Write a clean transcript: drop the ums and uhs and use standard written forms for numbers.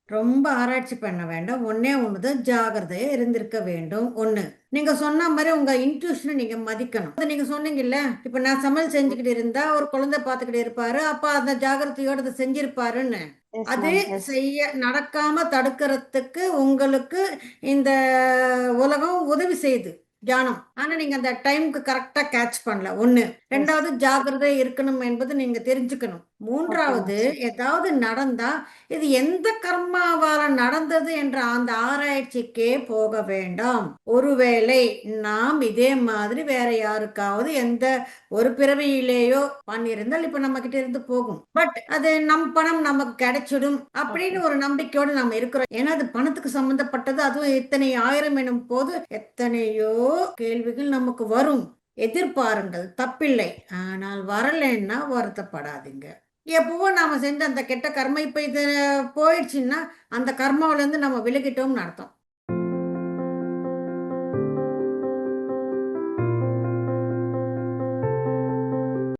ரொம்ப ஆராய்ச்சி பண்ண வேண்டாம். ஒண்ணே ஒண்ணுதான், ஜாகிரதையா இருந்திருக்க வேண்டும். ஒண்ணு. நீங்க சொன்ன மாதிரி உங்க இன்ட்யூஷனை நீங்க மதிக்கணும். அது நீங்க சொன்னீங்கல்ல, இப்ப நான் சமையல் செஞ்சுக்கிட்டு இருந்தா ஒரு குழந்தை பார்த்துக்கிட்டு இருப்பாரு, அப்ப அந்த ஜாகிரதையோட அதை செஞ்சிருப்பாருன்னு. எஸ் அது மேம். எஸ். செய்ய நடக்காம தடுக்கிறதுக்கு உங்களுக்கு இந்த உலகம் உதவி செய்யுது, தியானம். ஆனா நீங்க அந்த டைம்க்கு கரெக்டா கேட்ச் பண்ணல. ஒண்ணு. எஸ். ரெண்டாவது, ஜாகிரதை இருக்கணும் என்பது நீங்க தெரிஞ்சுக்கணும். ஓகே மூன்றாவது, மேம். ஏதாவது நடந்தா இது எந்த கர்மாவால நடந்தது என்ற அந்த ஆராய்ச்சிக்கே போக வேண்டாம். ஒருவேளை நாம் இதே மாதிரி வேற யாருக்காவது எந்த ஒரு பிறவியிலேயோ பண்ணியிருந்தால் இப்ப நம்ம கிட்ட இருந்து போகும். பட் அது நம் பணம் நமக்கு கிடைச்சிடும் அப்படின்னு ஓகே. ஒரு நம்பிக்கையோடு நம்ம இருக்கிறோம். ஏன்னா அது பணத்துக்கு சம்பந்தப்பட்டது. அதுவும் இத்தனை ஆயிரம் எனும் போது எத்தனையோ கேள்விகள் நமக்கு வரும். எதிர்பாருங்கள், தப்பில்லை. ஆனால் வரலைன்னா வருத்தப்படாதீங்க. எப்பவோ நாம செஞ்ச அந்த கெட்ட கர்மம் இப்ப இது போயிடுச்சுன்னா அந்த கர்மாவில இருந்து நம்ம விலகிட்டோம்னு அர்த்தம்.